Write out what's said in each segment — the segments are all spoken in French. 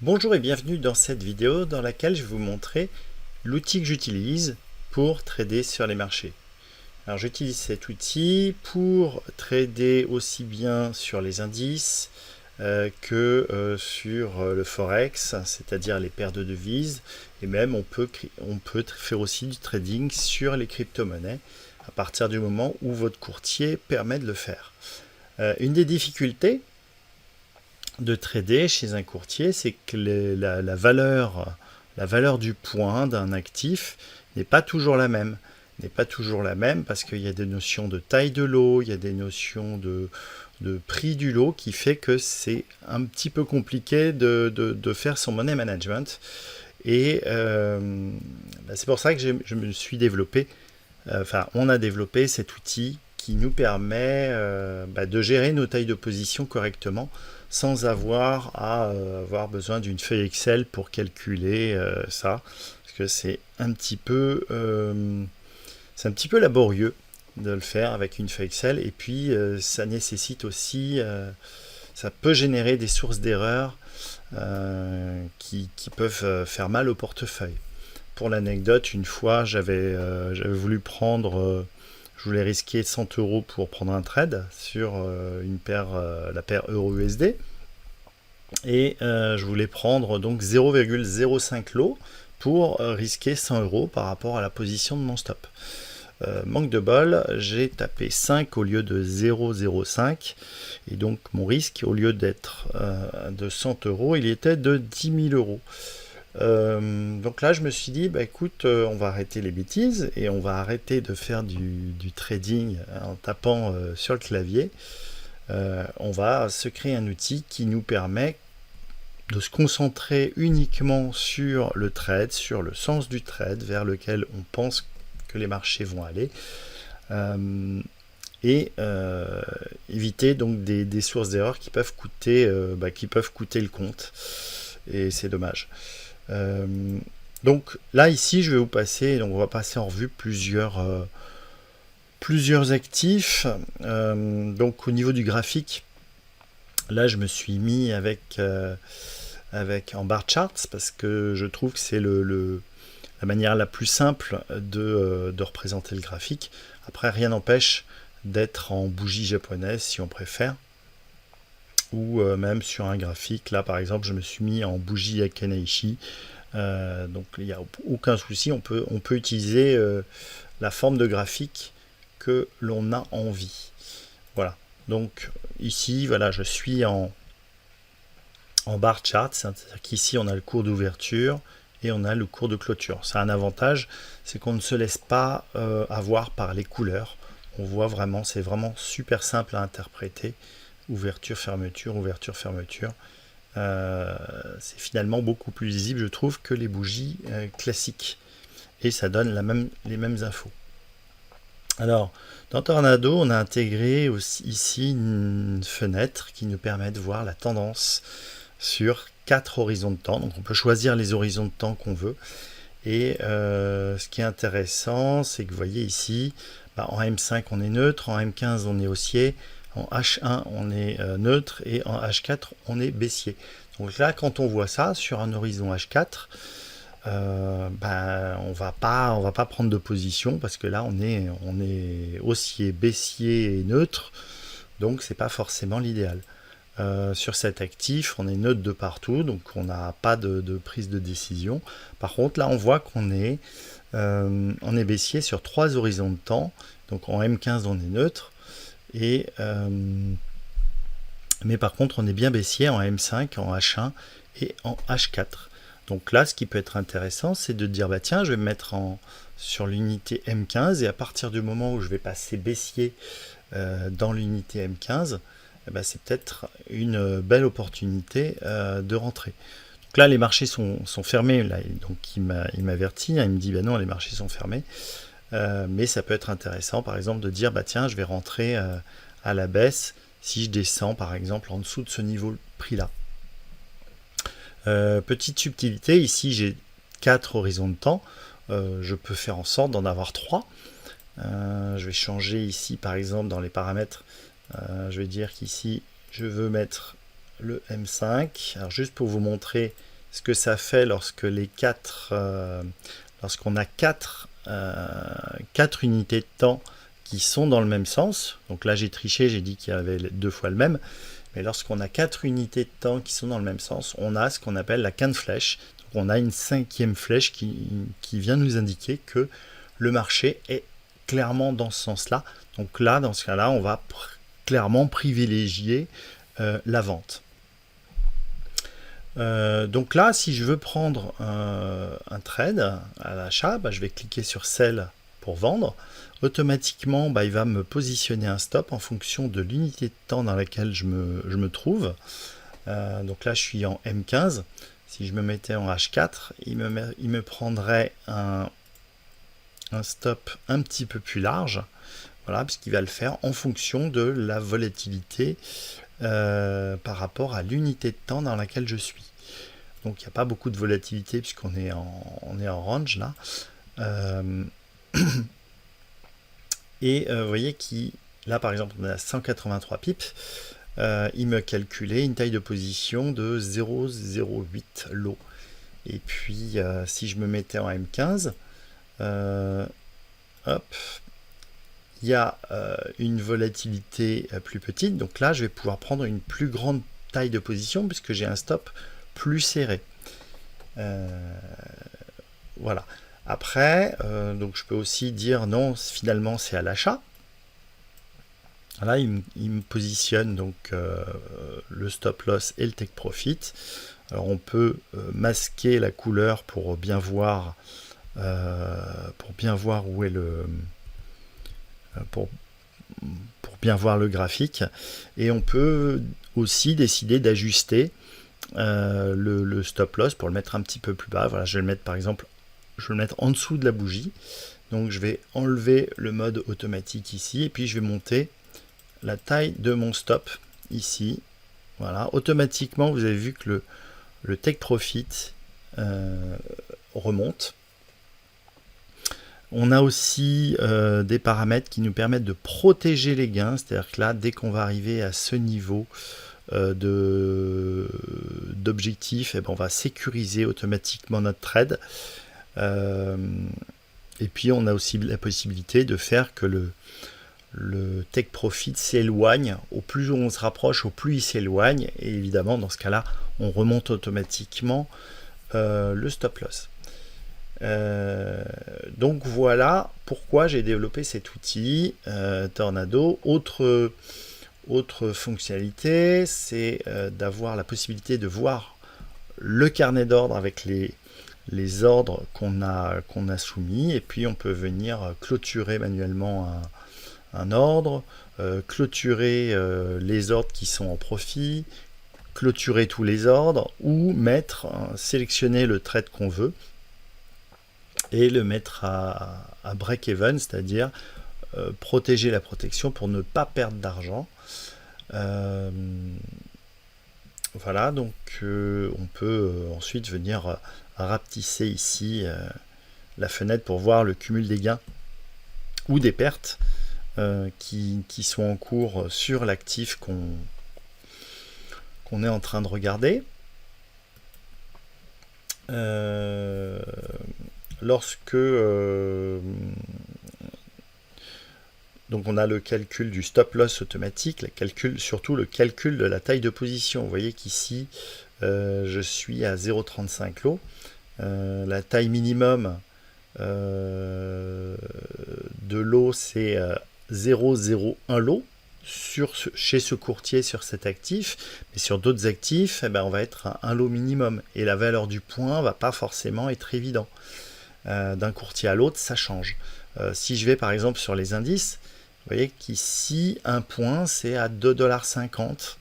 Bonjour et bienvenue dans cette vidéo dans laquelle je vais vous montrer l'outil que j'utilise pour trader sur les marchés. Alors j'utilise cet outil pour trader aussi bien sur les indices que sur le forex, c'est-à-dire les paires de devises, et même on peut faire aussi du trading sur les crypto-monnaies à partir du moment où votre courtier permet de le faire. Une des difficultés de trader chez un courtier, c'est que la valeur du point d'un actif n'est pas toujours la même. N'est pas toujours la même parce qu'il y a des notions de taille de lot, il y a des notions de prix du lot qui fait que c'est un petit peu compliqué de faire son money management. Et c'est pour ça que je me suis développé, on a développé cet outil qui nous permet de gérer nos tailles de position correctement sans avoir à avoir besoin d'une feuille Excel pour calculer ça, parce que c'est un petit peu laborieux de le faire avec une feuille Excel, et puis ça nécessite aussi, ça peut générer des sources d'erreurs qui peuvent faire mal au portefeuille. Pour l'anecdote, une fois j'avais voulu prendre je voulais risquer 100 euros pour prendre un trade sur la paire euro-USD. Et je voulais prendre donc 0,05 lot pour risquer 100 euros par rapport à la position de mon stop. Manque de bol, j'ai tapé 5 au lieu de 0,05 et donc mon risque, au lieu d'être de 100 euros, il était de 10 000 euros. Donc là, je me suis dit, écoute, on va arrêter les bêtises et on va arrêter de faire du trading en tapant sur le clavier. On va se créer un outil qui nous permet de se concentrer uniquement sur le trade, sur le sens du trade vers lequel on pense que les marchés vont aller, et éviter donc des sources d'erreurs qui peuvent coûter le compte, et c'est dommage. Donc là ici je vais vous passer, donc on va passer en revue plusieurs actifs. Donc au niveau du graphique, là je me suis mis avec en bar charts parce que je trouve que c'est la manière la plus simple de représenter le graphique. Après, rien n'empêche d'être en bougie japonaise si on préfère, ou même sur un graphique. Là par exemple je me suis mis en bougie Akanaishi, donc il n'y a aucun souci, on peut utiliser la forme de graphique que l'on a envie. Voilà, donc ici voilà, je suis en bar chart, c'est-à-dire qu'ici on a le cours d'ouverture et on a le cours de clôture. C'est un avantage, c'est qu'on ne se laisse pas avoir par les couleurs. On voit vraiment, c'est vraiment super simple à interpréter. Ouverture, fermeture, ouverture, fermeture. C'est finalement beaucoup plus lisible, je trouve, que les bougies classiques. Et ça donne les mêmes infos. Alors, dans Tornado, on a intégré aussi ici une fenêtre qui nous permet de voir la tendance sur 4 horizons de temps. Donc on peut choisir les horizons de temps qu'on veut. Et ce qui est intéressant, c'est que vous voyez ici, en M5 on est neutre, en M15 on est haussier, en H1 on est neutre, et en H4 on est baissier. Donc là, quand on voit ça sur un horizon H4, on va pas prendre de position parce que là on est haussier, baissier et neutre, donc c'est pas forcément l'idéal. Sur cet actif, on est neutre de partout, donc on n'a pas de prise de décision. Par contre, là, on voit qu'on est baissier sur 3 horizons de temps. Donc en M15, on est neutre, mais par contre, on est bien baissier en M5, en H1 et en H4. Donc là, ce qui peut être intéressant, c'est de dire, tiens, je vais me mettre sur l'unité M15, et à partir du moment où je vais passer baissier dans l'unité M15, c'est peut-être une belle opportunité de rentrer. Donc là, les marchés sont fermés. Là, donc il m'avertit, il me dit non, les marchés sont fermés. Mais ça peut être intéressant, par exemple, de dire tiens, je vais rentrer à la baisse si je descends, par exemple, en dessous de ce niveau prix là. Petite subtilité, ici j'ai 4 horizons de temps. Je peux faire en sorte d'en avoir 3. Je vais changer ici, par exemple, dans les paramètres. Je vais dire qu'ici je veux mettre le M5. Alors juste pour vous montrer ce que ça fait lorsque lorsqu'on a quatre unités de temps qui sont dans le même sens. Donc là j'ai triché, j'ai dit qu'il y avait 2 fois le même. Mais lorsqu'on a 4 unités de temps qui sont dans le même sens, on a ce qu'on appelle la quinte flèche. Donc on a une 5e flèche qui vient nous indiquer que le marché est clairement dans ce sens-là. Donc là, dans ce cas-là, on va clairement privilégier la vente. Donc là, si je veux prendre un trade à l'achat, je vais cliquer sur Sell pour vendre. Automatiquement, il va me positionner un stop en fonction de l'unité de temps dans laquelle je me trouve. Donc là, je suis en M15. Si je me mettais en H4, il me prendrait un stop un petit peu plus large. Voilà, puisqu'il va le faire en fonction de la volatilité par rapport à l'unité de temps dans laquelle je suis. Donc il n'y a pas beaucoup de volatilité puisqu'on est en range là. Et vous voyez là par exemple on est à 183 pips. Il me calculait une taille de position de 0,08 lot. Et puis si je me mettais en M15, hop, il y a une volatilité plus petite. Donc là, je vais pouvoir prendre une plus grande taille de position puisque j'ai un stop plus serré. Voilà. Après, donc je peux aussi dire non, finalement c'est à l'achat. Là, il me positionne donc le stop loss et le take profit. Alors on peut masquer la couleur pour bien voir où est le pour bien voir le graphique, et on peut aussi décider d'ajuster le stop loss pour le mettre un petit peu plus bas. Voilà, je vais le mettre par exemple, je vais le mettre en dessous de la bougie. Donc je vais enlever le mode automatique ici et puis je vais monter la taille de mon stop ici. Voilà, automatiquement vous avez vu que le take profit remonte. On a aussi des paramètres qui nous permettent de protéger les gains, c'est-à-dire que là, dès qu'on va arriver à ce niveau d'objectif, on va sécuriser automatiquement notre trade. Et puis on a aussi la possibilité de faire que le take profit s'éloigne. Au plus on se rapproche, au plus il s'éloigne. Et évidemment, dans ce cas-là, on remonte automatiquement le stop loss. Donc voilà pourquoi j'ai développé cet outil Tornado. Autre fonctionnalité, c'est d'avoir la possibilité de voir le carnet d'ordre avec les ordres qu'on a soumis, et puis on peut venir clôturer manuellement un ordre, clôturer les ordres qui sont en profit, clôturer tous les ordres, ou sélectionner le trade qu'on veut et le mettre à break-even, c'est-à-dire protéger la protection pour ne pas perdre d'argent. Voilà, donc on peut ensuite venir rapetisser ici la fenêtre pour voir le cumul des gains ou des pertes qui sont en cours sur l'actif qu'on est en train de regarder. Lorsque donc on a le calcul du stop loss automatique, surtout le calcul de la taille de position. Vous voyez qu'ici je suis à 0,35 lot. La taille minimum de lot c'est 0,01 lot chez ce courtier sur cet actif, mais sur d'autres actifs on va être à un lot minimum et la valeur du point va pas forcément être évident. D'un courtier à l'autre ça change. Si je vais par exemple sur les indices, vous voyez qu'ici un point c'est à 2,50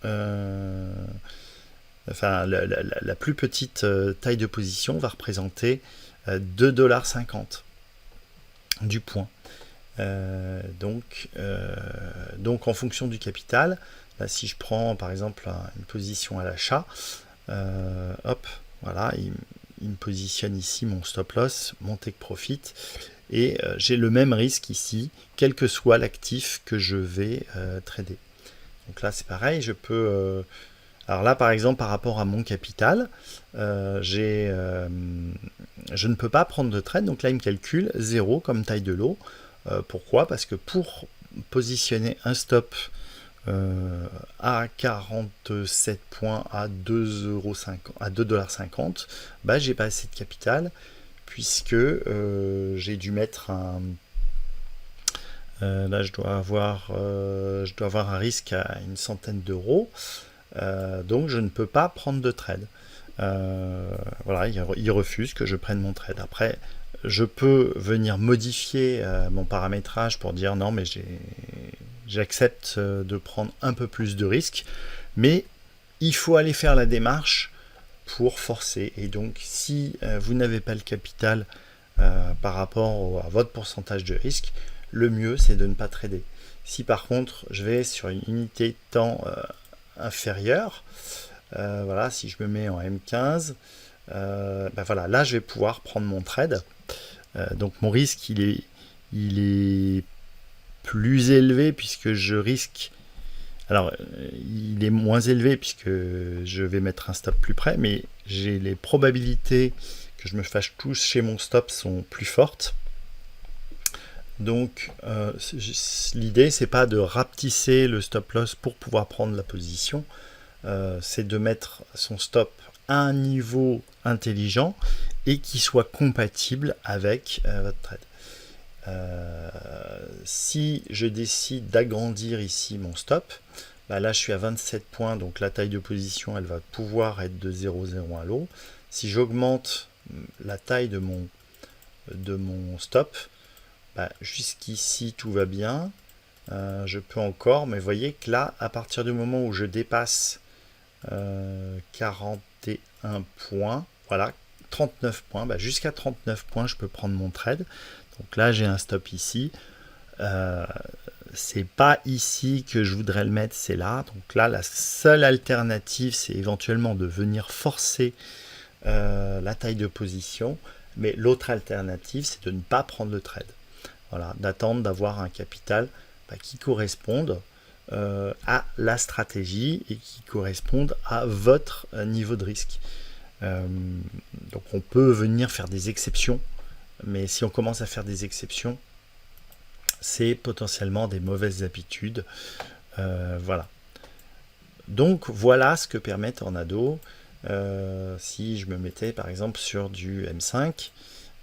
$. Enfin la plus petite taille de position va représenter 2,50 $ du point. Donc en fonction du capital, là, si je prends par exemple une position à l'achat, hop, voilà, il me positionne ici mon stop loss, mon take profit, et j'ai le même risque ici, quel que soit l'actif que je vais trader. Donc là c'est pareil, je peux Alors là, par exemple, par rapport à mon capital, je ne peux pas prendre de trade. Donc là, il me calcule 0 comme taille de lot. Pourquoi? Parce que pour positionner un stop à 47 points à 2,50 €, à 2,50 $, bah, j'ai pas assez de capital puisque j'ai dû mettre un... là, je dois avoir un risque à une centaine d'euros. Donc, je ne peux pas prendre de trade. Voilà, il refuse que je prenne mon trade. Après, je peux venir modifier mon paramétrage pour dire non, mais j'accepte de prendre un peu plus de risques, mais il faut aller faire la démarche pour forcer. Et donc, si vous n'avez pas le capital par rapport à votre pourcentage de risque, le mieux c'est de ne pas trader. Si par contre je vais sur une unité de temps inférieure, voilà, si je me mets en M15, ben voilà, là je vais pouvoir prendre mon trade. Donc mon risque il est plus élevé puisque je risque. Alors, il est moins élevé puisque je vais mettre un stop plus près, mais j'ai les probabilités que je me fâche tous chez mon stop sont plus fortes. Donc, l'idée, c'est pas de rapetisser le stop loss pour pouvoir prendre la position, c'est de mettre son stop à un niveau intelligent et qui soit compatible avec votre trade. Si je décide d'agrandir ici mon stop, bah là je suis à 27 points, donc la taille de position elle va pouvoir être de 0,01 lot. Si j'augmente la taille de mon stop, bah, jusqu'ici tout va bien. Je peux encore, mais vous voyez que là, à partir du moment où je dépasse 41 points, voilà, 39 points, bah, jusqu'à 39 points, je peux prendre mon trade. Donc là, j'ai un stop ici. C'est pas ici que je voudrais le mettre, c'est là. Donc là, la seule alternative, c'est éventuellement de venir forcer la taille de position. Mais l'autre alternative, c'est de ne pas prendre le trade. Voilà, d'attendre d'avoir un capital qui corresponde à la stratégie et qui corresponde à votre niveau de risque. Donc on peut venir faire des exceptions, mais si on commence à faire des exceptions, c'est potentiellement des mauvaises habitudes. Voilà. Donc voilà ce que permet Tornado. Si je me mettais par exemple sur du M5,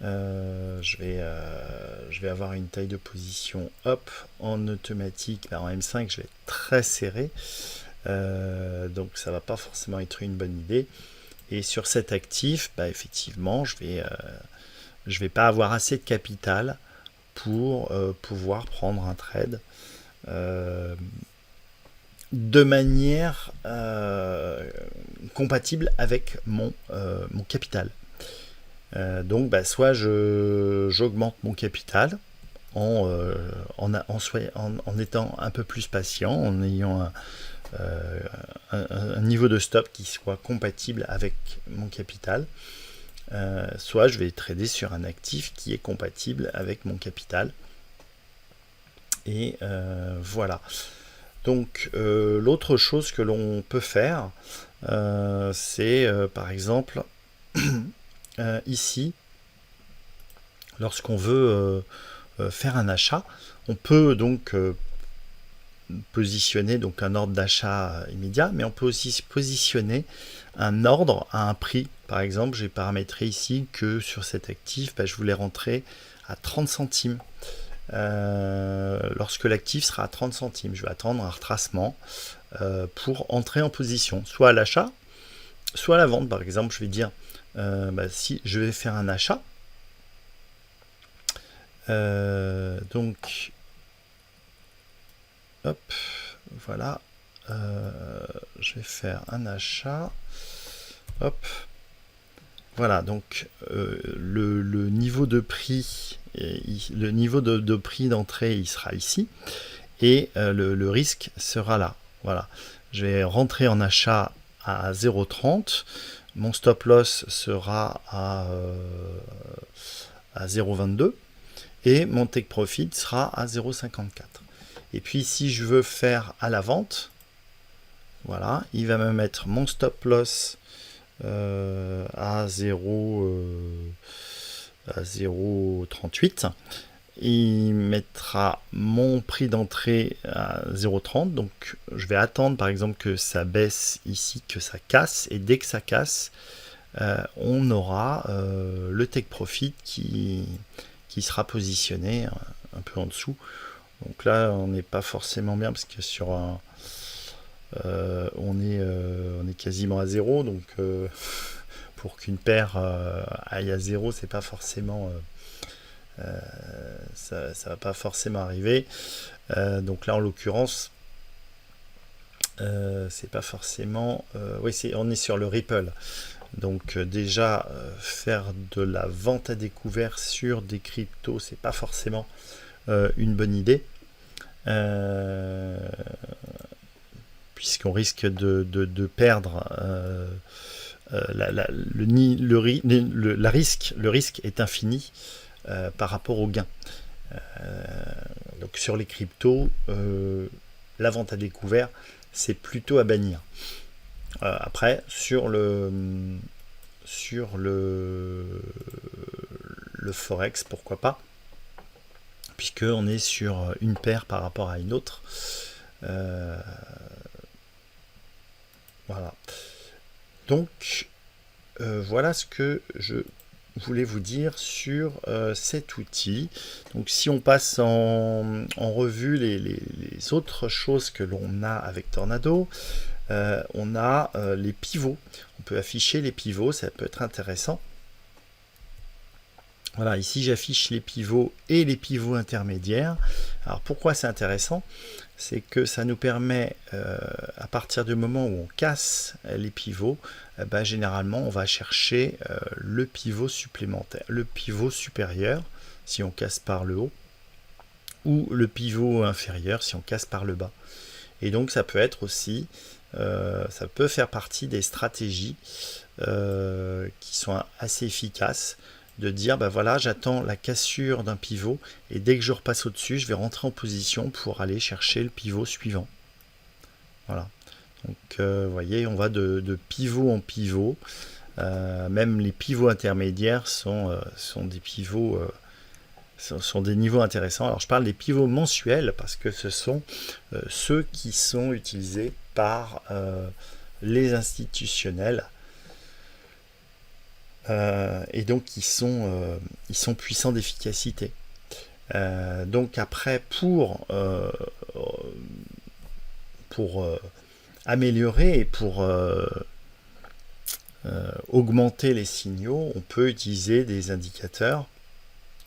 je vais avoir une taille de position hop en automatique. En M5 je vais être très serré, donc ça va pas forcément être une bonne idée. Et sur cet actif, bah, effectivement je vais pas avoir assez de capital pour pouvoir prendre un trade de manière compatible avec mon capital. Donc bah, soit j'augmente mon capital en étant un peu plus patient, en ayant un niveau de stop qui soit compatible avec mon capital, soit je vais trader sur un actif qui est compatible avec mon capital. Et voilà. Donc l'autre chose que l'on peut faire, c'est par exemple ici, lorsqu'on veut faire un achat, on peut donc positionner donc un ordre d'achat immédiat, mais on peut aussi positionner un ordre à un prix. Par exemple, j'ai paramétré ici que sur cet actif, bah, je voulais rentrer à 30 centimes. Lorsque l'actif sera à 30 centimes, je vais attendre un retracement pour entrer en position, soit à l'achat, soit à la vente. Par exemple, je vais dire bah, si je vais faire un achat, donc hop, voilà, je vais faire un achat, hop, voilà, donc le niveau de prix, le niveau de prix d'entrée, il sera ici, et le risque sera là. Voilà, je vais rentrer en achat à 0,30, mon stop loss sera à 0,22 et mon take profit sera à 0,54. Et puis si je veux faire à la vente, Voilà, il va me mettre mon stop loss à 0,38. Il mettra mon prix d'entrée à 0,30. Donc je vais attendre par exemple que ça baisse ici, que ça casse. Et dès que ça casse, on aura le take profit qui sera positionné un peu en dessous. Donc là, on n'est pas forcément bien parce que sur un, on est quasiment à zéro. Donc pour qu'une paire aille à zéro, c'est pas forcément ça va pas forcément arriver. Donc là, en l'occurrence, c'est pas forcément. Oui, on est sur le Ripple. Donc déjà, faire de la vente à découvert sur des cryptos, c'est pas forcément une bonne idée. Puisqu'on risque de perdre le risque est infini par rapport au gain. Donc sur les cryptos, la vente à découvert, c'est plutôt à bannir. Après, sur le forex, pourquoi pas, puisqu'on est sur une paire par rapport à une autre. Voilà. Donc, voilà ce que je voulais vous dire sur cet outil. Donc, si on passe en revue les autres choses que l'on a avec Tornado, on a les pivots. On peut afficher les pivots, ça peut être intéressant. Voilà, ici j'affiche les pivots et les pivots intermédiaires. Alors pourquoi c'est intéressant? C'est que ça nous permet, à partir du moment où on casse les pivots, généralement on va chercher le pivot supplémentaire, le pivot supérieur si on casse par le haut, ou le pivot inférieur si on casse par le bas. Et donc ça peut être aussi, ça peut faire partie des stratégies qui sont assez efficaces, de dire voilà, j'attends la cassure d'un pivot et dès que je repasse au-dessus, je vais rentrer en position pour aller chercher le pivot suivant. Voilà. Donc vous voyez, on va de pivot en pivot. Même les pivots intermédiaires sont des pivots, sont des niveaux intéressants. Alors je parle des pivots mensuels parce que ce sont ceux qui sont utilisés par les institutionnels. Et donc ils sont puissants d'efficacité. Donc après, pour améliorer et pour augmenter les signaux, on peut utiliser des indicateurs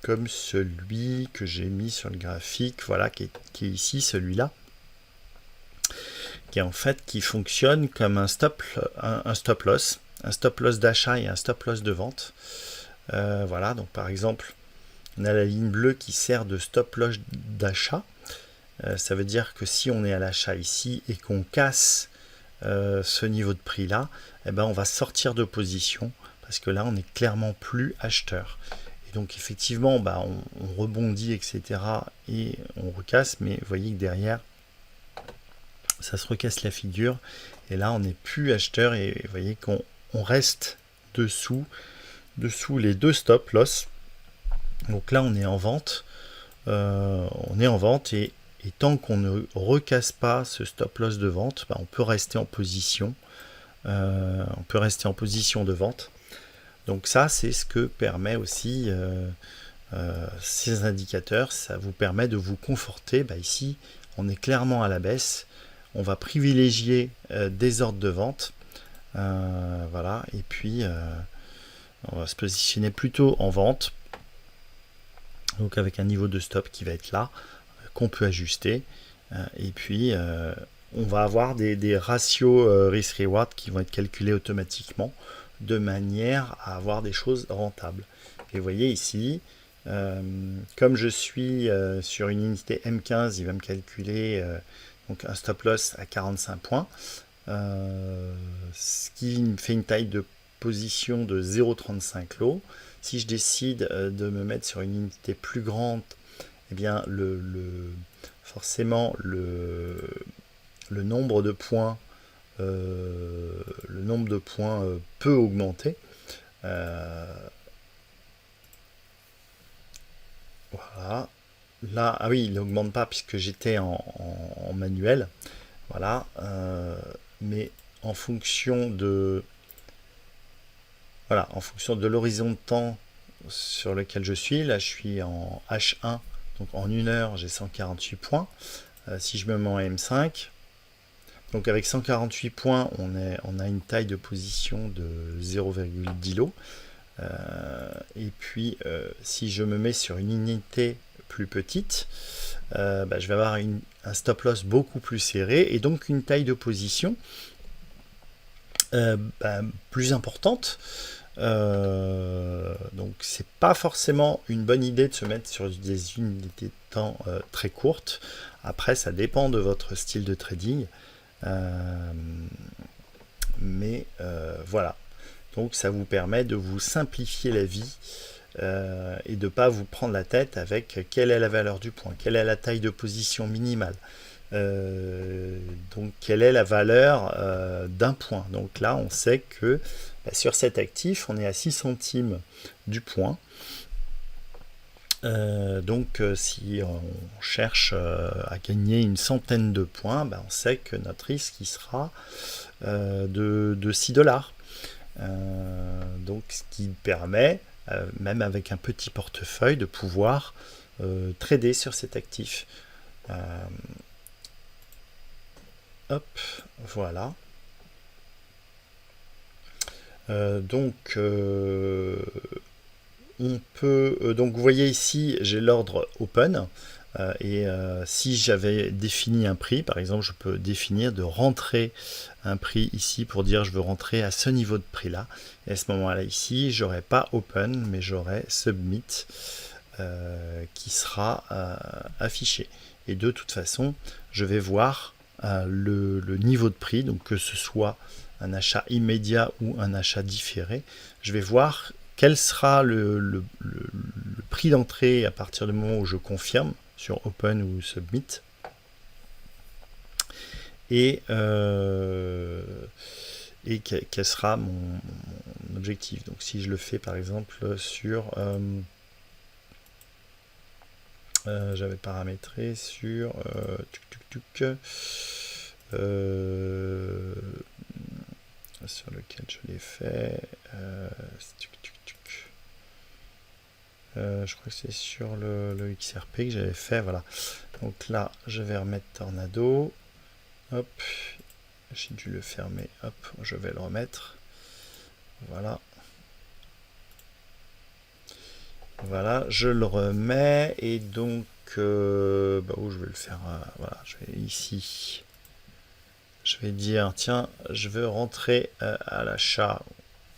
comme celui que j'ai mis sur le graphique, voilà, qui est ici, celui-là, qui est en fait qui fonctionne comme un stop loss. Un stop loss d'achat et un stop loss de vente. Voilà, donc par exemple, on a la ligne bleue qui sert de stop loss d'achat. Ça veut dire que si on est à l'achat ici et qu'on casse ce niveau de prix là, on va sortir de position parce que là on est clairement plus acheteur. Et donc effectivement, on rebondit, etc. et on recasse, mais vous voyez que derrière, ça se recasse la figure. Et là, on n'est plus acheteur et vous voyez qu'on reste dessous les deux stop loss. Donc là on est en vente, et tant qu'on ne recasse pas ce stop loss de vente, on peut rester en position, de vente. Donc ça, c'est ce que permet aussi ces indicateurs. Ça vous permet de vous conforter. Ici on est clairement à la baisse, on va privilégier des ordres de vente. Voilà, et puis on va se positionner plutôt en vente, donc avec un niveau de stop qui va être là, qu'on peut ajuster, et puis on va avoir des ratios risk-reward qui vont être calculés automatiquement de manière à avoir des choses rentables. Et vous voyez ici, comme je suis sur une unité M15, il va me calculer donc un stop loss à 45 points, ce qui me fait une taille de position de 0,35 lot. Si je décide de me mettre sur une unité plus grande, bien forcément le nombre de points le nombre de points peut augmenter. Voilà. Là, ah oui, il n'augmente pas puisque j'étais en manuel. Voilà. Mais en fonction de, voilà, en fonction de l'horizon de temps sur lequel je suis, là je suis en H1, donc en 1 heure j'ai 148 points. Si je me mets en M5, donc avec 148 points, on a une taille de position de 0,10 lots. Et puis, si je me mets sur une unité plus petite, je vais avoir un stop loss beaucoup plus serré et donc une taille de position plus importante. Donc c'est pas forcément une bonne idée de se mettre sur des unités de temps très courtes. Après, ça dépend de votre style de trading. Mais voilà. Donc ça vous permet de vous simplifier la vie et de ne pas vous prendre la tête avec quelle est la valeur du point, quelle est la taille de position minimale. Donc quelle est la valeur d'un point. Donc là on sait que sur cet actif on est à 6 centimes du point. Donc si on cherche à gagner une centaine de points, on sait que notre risque il sera de 6 dollars. Donc ce qui permet, même avec un petit portefeuille, de pouvoir trader sur cet actif. Hop, voilà. Donc on peut, donc vous voyez ici j'ai l'ordre open et si j'avais défini un prix, par exemple je peux définir de rentrer un prix ici pour dire je veux rentrer à ce niveau de prix là, et à ce moment là ici j'aurai pas open mais j'aurai submit qui sera affiché, et de toute façon je vais voir le niveau de prix, donc que ce soit un achat immédiat ou un achat différé, je vais voir quel sera le prix d'entrée à partir du moment où je confirme sur Open ou Submit. Et quel sera mon objectif. Donc si je le fais par exemple sur... j'avais paramétré sur... sur lequel je l'ai fait... je crois que c'est sur le XRP que j'avais fait, voilà. Donc là, je vais remettre Tornado. Hop, j'ai dû le fermer. Hop, je vais le remettre. Voilà. Voilà, je le remets et donc où je vais le faire. Voilà, je vais ici. Je vais dire tiens, je veux rentrer à l'achat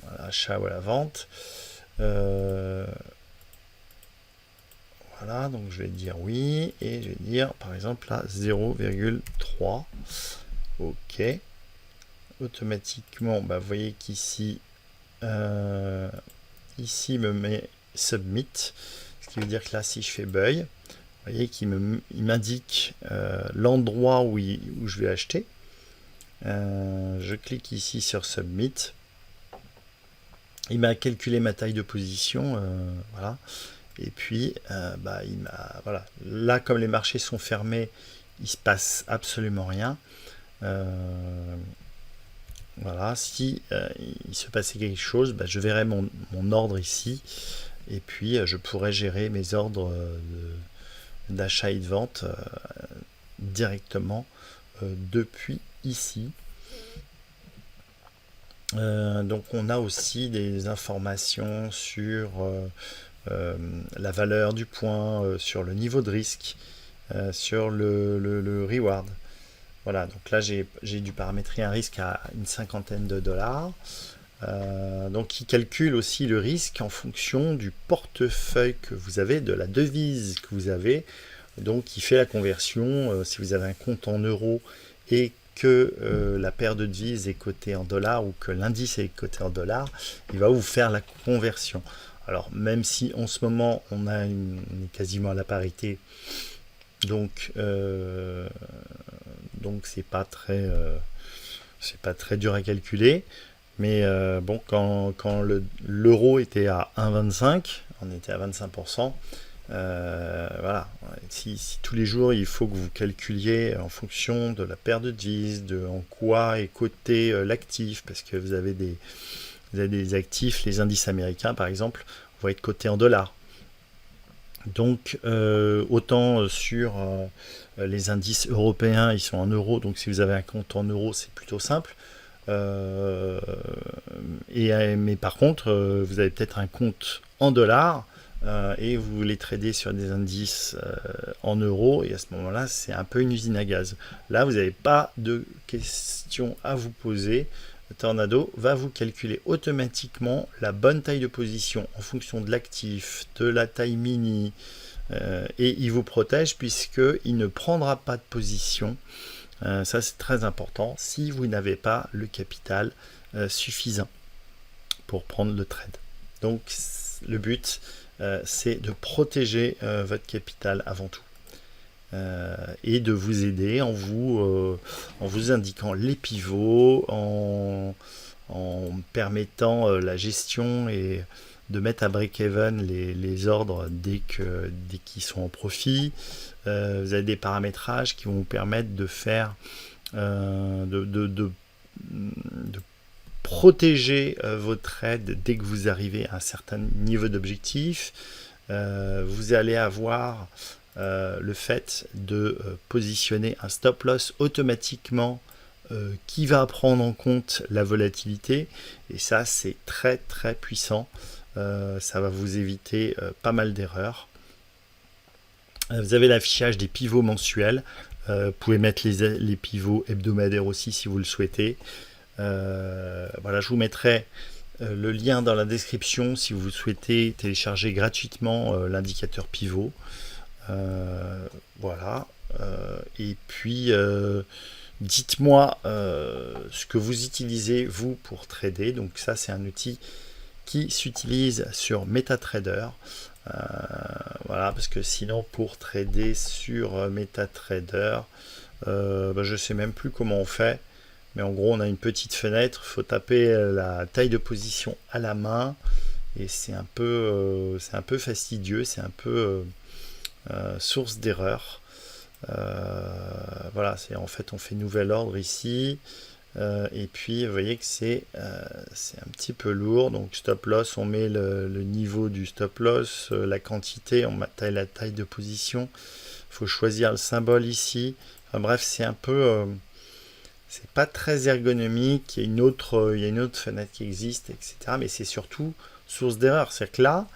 ou à la vente. Voilà, donc je vais dire oui, et je vais dire par exemple là 0,3. Ok. Automatiquement, vous voyez qu'ici, ici me met submit, ce qui veut dire que là, si je fais buy, vous voyez qu'il m'indique l'endroit où je vais acheter. Je clique ici sur submit. Il m'a calculé ma taille de position, voilà. Et puis, voilà. Là, comme les marchés sont fermés, il se passe absolument rien. Voilà, si il se passait quelque chose, je verrai mon ordre ici, et puis je pourrais gérer mes ordres d'achat et de vente directement depuis ici. Donc on a aussi des informations sur la valeur du point, sur le niveau de risque, sur le reward. Voilà, donc là j'ai dû paramétrer un risque à une cinquantaine de dollars. Donc il calcule aussi le risque en fonction du portefeuille que vous avez, de la devise que vous avez. Donc il fait la conversion. Si vous avez un compte en euros et que la paire de devises est cotée en dollars ou que l'indice est coté en dollars, il va vous faire la conversion. Alors même si en ce moment on est quasiment à la parité, donc c'est pas très C'est pas très dur à calculer. Mais bon, quand l'euro était à 1,25, on était à 25%. Voilà. Si tous les jours il faut que vous calculiez en fonction de la paire de 10, de en quoi est coté l'actif, parce que vous avez des actifs, les indices américains par exemple, vont être cotés en dollars. Donc autant sur les indices européens, ils sont en euros, donc si vous avez un compte en euros, c'est plutôt simple. Mais par contre, vous avez peut-être un compte en dollars et vous voulez trader sur des indices en euros, et à ce moment-là, c'est un peu une usine à gaz. Là, vous n'avez pas de questions à vous poser. Tornado va vous calculer automatiquement la bonne taille de position en fonction de l'actif, de la taille mini, et il vous protège puisqu'il ne prendra pas de position. Ça, c'est très important si vous n'avez pas le capital suffisant pour prendre le trade. Donc, le but, c'est de protéger votre capital avant tout. Et de vous aider en vous indiquant les pivots, en permettant la gestion et de mettre à break-even les ordres dès qu'ils sont en profit. Vous avez des paramétrages qui vont vous permettre de faire de protéger vos trades dès que vous arrivez à un certain niveau d'objectif. Vous allez avoir le fait de positionner un stop loss automatiquement qui va prendre en compte la volatilité, et ça c'est très très puissant. Ça va vous éviter pas mal d'erreurs. Vous avez l'affichage des pivots mensuels. Vous pouvez mettre les pivots hebdomadaires aussi si vous le souhaitez. Voilà, je vous mettrai le lien dans la description si vous souhaitez télécharger gratuitement l'indicateur pivot. Voilà. Et puis, dites-moi ce que vous utilisez, vous, pour trader. Donc ça, c'est un outil qui s'utilise sur MetaTrader. Voilà, parce que sinon, pour trader sur MetaTrader, je sais même plus comment on fait. Mais en gros, on a une petite fenêtre. Il faut taper la taille de position à la main. Et c'est un peu fastidieux. C'est un peu source d'erreur. Voilà, en fait, on fait nouvel ordre ici. Et puis vous voyez que c'est un petit peu lourd. Donc stop loss, on met le niveau du stop loss, la quantité, on met la taille de position, il faut choisir le symbole ici. Enfin bref, c'est un peu c'est pas très ergonomique. Il y a une autre fenêtre qui existe, etc. Mais c'est surtout source d'erreur. C'est que là,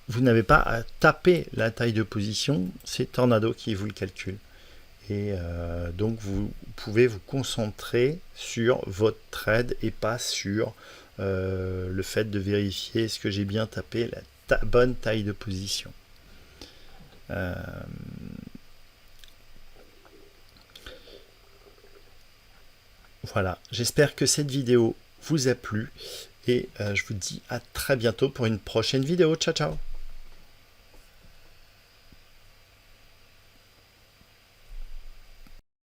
vous n'avez pas à taper la taille de position, c'est Tornado qui vous le calcule. Et donc vous pouvez vous concentrer sur votre trade et pas sur le fait de vérifier est-ce que j'ai bien tapé la bonne taille de position. Voilà, j'espère que cette vidéo vous a plu et je vous dis à très bientôt pour une prochaine vidéo. Ciao ciao.